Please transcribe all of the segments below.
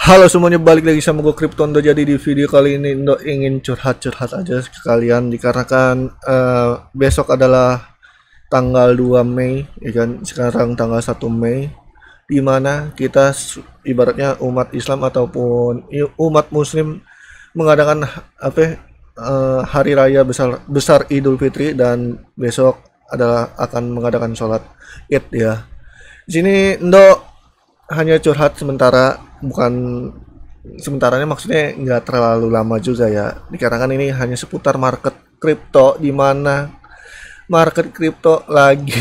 Halo semuanya, balik lagi sama gue Kryptondo. Jadi di video kali ini Indo ingin curhat-curhat aja ke kalian dikarenakan besok adalah tanggal 2 Mei, ya kan? Sekarang tanggal 1 Mei, di mana kita ibaratnya umat Islam ataupun umat Muslim mengadakan hari raya besar besar Idul Fitri, dan besok adalah akan mengadakan sholat Id ya. Di sini Indo hanya curhat sementara, bukan sementaranya maksudnya nggak terlalu lama juga ya, dikarenakan ini hanya seputar market kripto, di mana market kripto lagi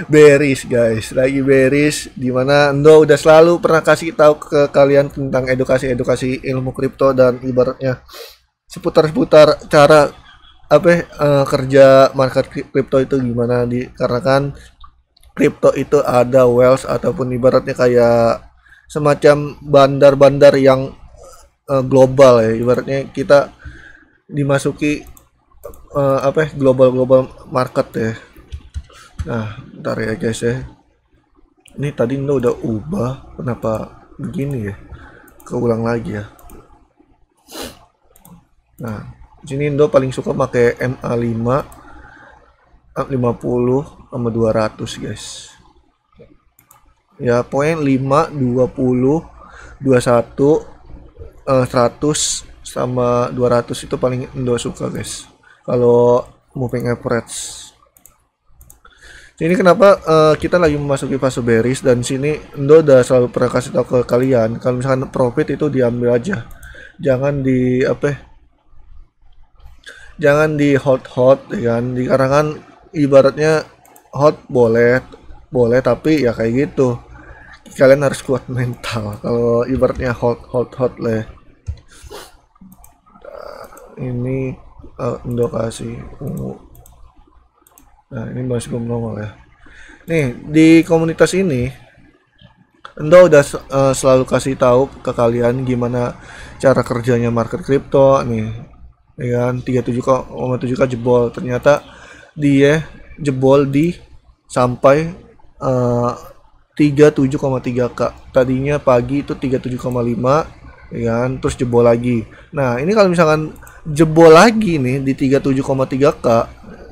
bearish guys, lagi bearish, di mana Endo udah selalu pernah kasih tahu ke kalian tentang edukasi ilmu kripto dan ibaratnya seputar cara kerja market kripto itu gimana, dikarenakan kripto itu ada wealth ataupun ibaratnya kayak semacam bandar-bandar yang global ya, ibaratnya kita dimasuki global market ya. Nah, ntar ya guys ya, ini tadi Indo udah ubah, kenapa begini ya, keulang lagi ya. Nah, di sini Indo paling suka pakai MA5 50 sama 200 guys ya, poin 5, 20, 21, 100 sama 200 itu paling Indo suka guys kalau moving average. Ini kenapa kita lagi memasuki fase bearish, dan sini Indo udah selalu pernah kasih tahu ke kalian kalau misalkan profit itu diambil aja, jangan di hold ya kan, dikarenakan ibaratnya hold boleh tapi ya kayak gitu, kalian harus kuat mental kalau ibaratnya hold lah. Ini Indo kasih ungu. Nah, ini masih belum normal ya. Nih di komunitas ini Indo udah selalu kasih tahu ke kalian gimana cara kerjanya market crypto nih, ya kan. 37,7k jebol, ternyata dia jebol di sampai 37,3k. Tadinya pagi itu 37,5, ya kan, terus jebol lagi. Nah, ini kalau misalkan jebol lagi nih di 37,3k,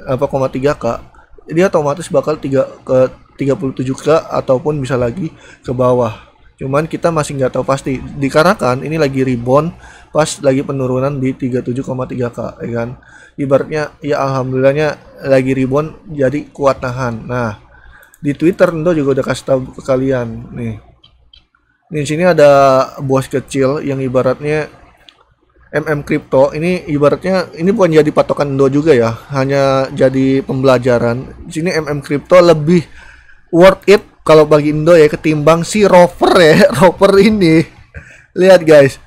3k, dia otomatis bakal 37k ataupun bisa lagi ke bawah. Cuman kita masih nggak tahu pasti, dikarenakan ini lagi rebound pas lagi penurunan di 37,3k, ya kan. Ibaratnya ya alhamdulillahnya lagi rebound, jadi kuat nahan. Nah, di Twitter Indo juga udah kasih tahu ke kalian nih. Di sini ada bos kecil yang ibaratnya Crypto, ini ibaratnya ini bukan jadi patokan Indo juga ya, hanya jadi pembelajaran. Di sini Crypto lebih worth it kalau bagi Indo ya ketimbang si Rover ya. Rover ini, lihat guys,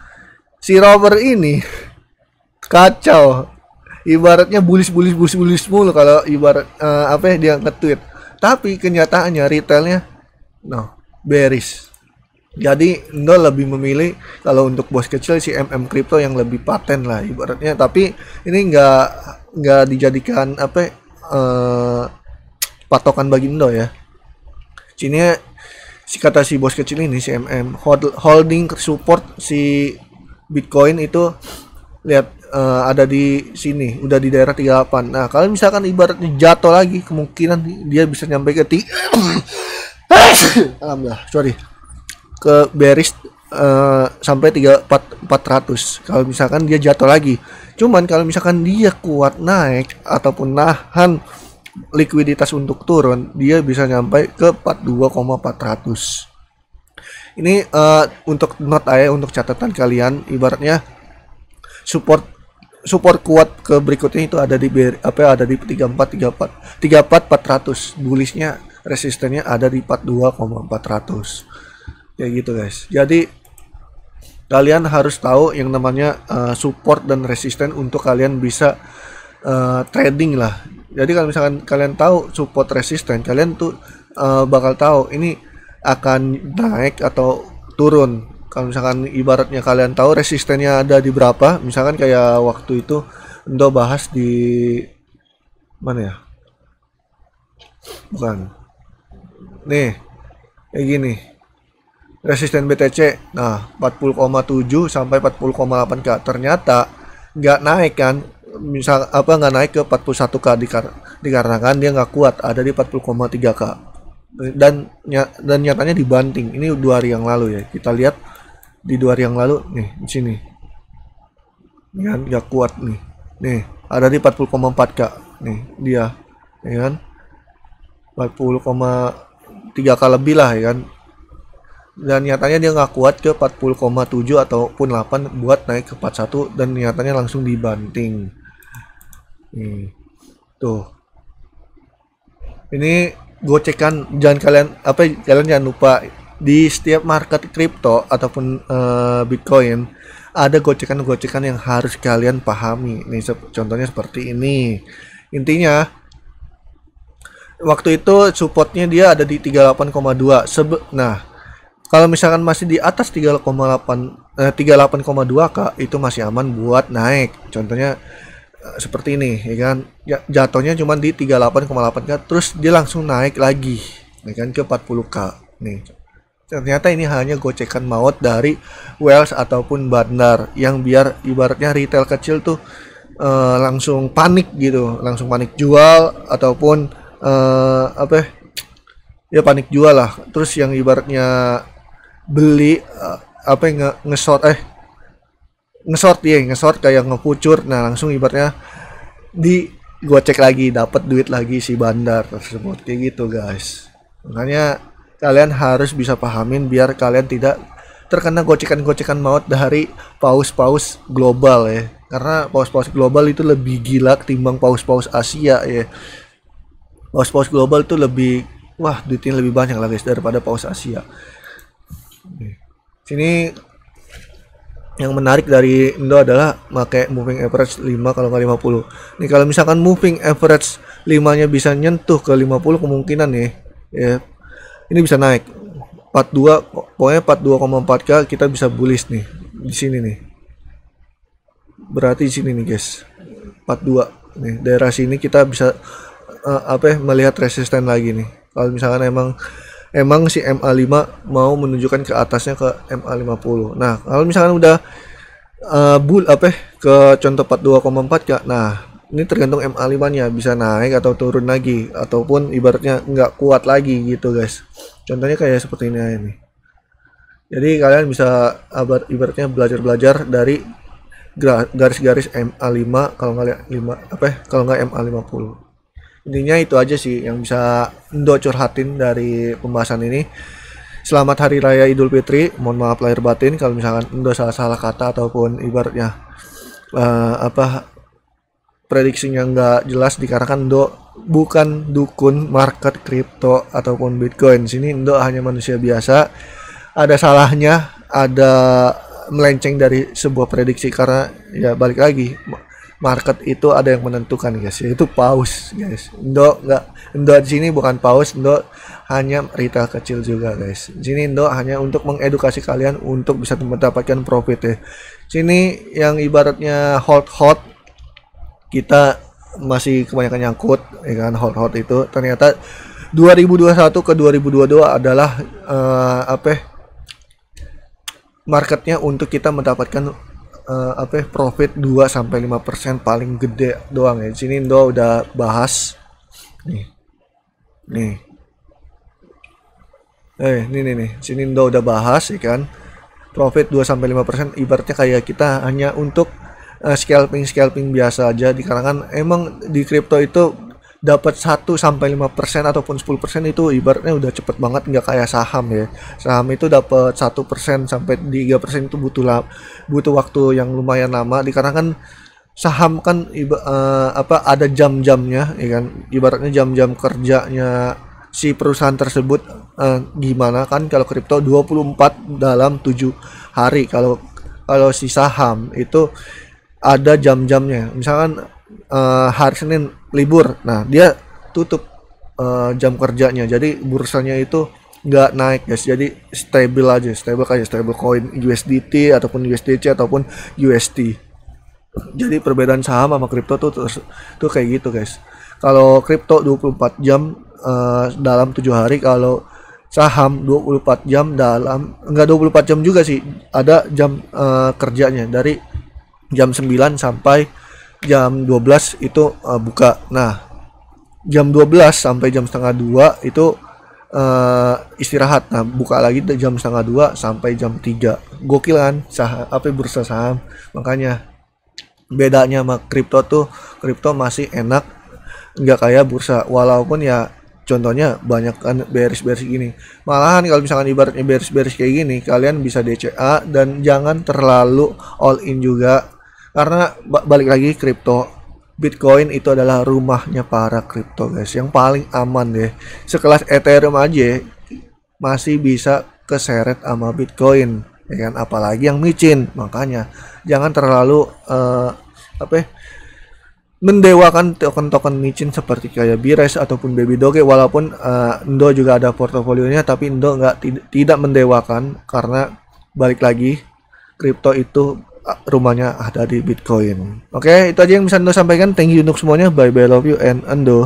si Rover ini kacau. Ibaratnya bullish mulu kalau ibarat dia nge-tweet. Tapi kenyataannya retailnya bearish. Jadi Indo lebih memilih kalau untuk bos kecil si Crypto yang lebih paten lah ibaratnya. Tapi ini nggak dijadikan patokan bagi Indo ya. Sini si kata si bos kecil ini si holding support si Bitcoin itu, lihat ada di sini udah di daerah 38. Nah, kalau misalkan ibaratnya jatuh lagi, kemungkinan dia bisa nyampe ke alhamdulillah sorry, ke bearish sampai 400 kalau misalkan dia jatuh lagi. Cuman kalau misalkan dia kuat naik ataupun nahan likuiditas untuk turun, dia bisa nyampe ke 42,400. Ini untuk note aja, untuk catatan kalian, ibaratnya support kuat ke berikutnya itu ada di ada di 34 400. Bullishnya resistennya ada di 42,400. Kayak gitu guys. Jadi kalian harus tahu yang namanya support dan resisten untuk kalian bisa trading lah. Jadi kalau misalkan kalian tahu support resisten, kalian tuh bakal tahu ini akan naik atau turun. Kalau misalkan ibaratnya kalian tahu resistennya ada di berapa, misalkan kayak waktu itu Indo bahas di mana ya? Bukan. Nih, kayak gini. resisten BTC. Nah, 40,7 sampai 40,8K. Ternyata nggak naik kan. Misal apa nggak naik ke 41K dikarenakan dia nggak kuat ada di 40,3K. Dan nyatanya dibanting. Ini 2 hari yang lalu ya. Kita lihat di 2 hari yang lalu nih di sini. Ini kan nggak kuat nih. Nih, ada di 40,4K. Nih, dia. Ya kan? 40,3K lebih lah ya kan. Dan nyatanya dia nggak kuat ke 40,7 ataupun 8 buat naik ke 41 dan nyatanya langsung dibanting. Nih. Tuh. Ini gocekan jangan kalian jangan lupa di setiap market kripto ataupun Bitcoin ada gocekan-gocekan yang harus kalian pahami. Nih contohnya seperti ini. Intinya waktu itu supportnya dia ada di 38,2. Nah, kalau misalkan masih di atas 38,2K itu masih aman buat naik. Contohnya seperti ini, ya kan? Jatuhnya cuma di 38,8K terus dia langsung naik lagi, ya kan ke 40K. Nih. Ternyata ini hanya gocekan maut dari Wells ataupun Bandar yang biar ibaratnya retail kecil tuh langsung panik gitu, langsung panik jual ataupun ya panik jual lah. Terus yang ibaratnya beli ngesort kayak ngepucur, nah langsung ibaratnya digocek lagi, dapat duit lagi si Bandar tersebut kayak gitu guys. Makanya kalian harus bisa pahamin biar kalian tidak terkena gocekan-gocekan maut dari paus-paus global ya, karena paus-paus global itu lebih gila ketimbang paus-paus Asia ya. Paus-paus global itu lebih duitnya lebih banyak lah guys daripada paus Asia. Sini yang menarik dari Indo adalah pakai moving average 5 kalau nggak 50. Nih kalau misalkan moving average 5-nya bisa nyentuh ke 50 kemungkinan nih ya. Ini bisa naik 42, pokoknya 42,4K kita bisa bullish nih di sini nih. Berarti di sini nih guys. 42 nih daerah sini kita bisa melihat resisten lagi nih. Kalau misalkan emang si MA5 mau menunjukkan ke atasnya ke MA50. Nah, kalau misalkan udah ke contoh 42,4K. Nah, ini tergantung MA5-nya bisa naik atau turun lagi ataupun ibaratnya nggak kuat lagi gitu, guys. Contohnya kayak seperti ini aja nih. Jadi kalian bisa ibaratnya belajar dari garis-garis MA5 kalau nggak MA50. Intinya itu aja sih yang bisa Indo curhatin dari pembahasan ini. Selamat Hari Raya Idul Fitri. Mohon maaf lahir batin kalau misalkan Indo salah kata ataupun ibaratnya prediksinya nggak jelas, dikarenakan Indo bukan dukun market kripto ataupun Bitcoin. Sini Indo hanya manusia biasa. Ada salahnya, ada melenceng dari sebuah prediksi karena ya balik lagi market itu ada yang menentukan guys, yaitu paus guys. Indo di sini bukan paus, Indo hanya retail kecil juga guys. Di sini Indo hanya untuk mengedukasi kalian untuk bisa mendapatkan profit ya. Sini yang ibaratnya hold kita masih kebanyakan nyangkut ya kan, hold itu ternyata 2021 ke 2022 adalah marketnya untuk kita mendapatkan profit 2-5% paling gede doang ya. Di sini Indo udah bahas nih. Sini Indo udah bahas ya kan. Profit 2-5% ibaratnya kayak kita hanya untuk scalping biasa aja, dikarenakan emang di kripto itu dapat 1-5% ataupun 10% itu ibaratnya udah cepet banget, nggak kayak saham ya. Saham itu dapat 1% sampai 3% itu butuh waktu yang lumayan lama, dikarenakan saham kan ada jam-jamnya ya kan, ibaratnya jam-jam kerjanya si perusahaan tersebut gimana kan. Kalau kripto 24 dalam 7 hari, kalau si saham itu ada jam-jamnya. Misalkan hari Senin libur, nah dia tutup jam kerjanya, jadi bursanya itu nggak naik guys, jadi stable kayak stable coin USDT ataupun USDC ataupun UST. Jadi perbedaan saham sama kripto tuh kayak gitu guys. Kalau kripto 24 jam dalam 7 hari, kalau saham 24 jam dalam, enggak 24 jam juga sih, ada jam kerjanya dari jam 9 sampai jam 12 itu buka. Nah, jam 12 sampai jam setengah 2 itu istirahat. Nah, buka lagi jam setengah 2 sampai jam 3. Gokil kan saham, apa bursa saham. Makanya bedanya sama kripto tuh, kripto masih enak, nggak kayak bursa. Walaupun ya contohnya banyak kan bearish gini. Malahan kalau misalkan ibaratnya bearish kayak gini, kalian bisa DCA dan jangan terlalu all in juga. Karena balik lagi kripto, Bitcoin itu adalah rumahnya para kripto guys, yang paling aman deh. Sekelas Ethereum aja masih bisa keseret sama Bitcoin, ya kan? Apalagi yang micin. Makanya jangan terlalu apa ya, mendewakan token-token micin seperti kayak Bires ataupun Baby Doge. Walaupun Indo juga ada portofolionya, tapi Indo tidak mendewakan, karena balik lagi kripto itu rumahnya ada di Bitcoin. Oke, itu aja yang bisa Indo sampaikan. Thank you untuk semuanya. Bye bye, love you and Indo.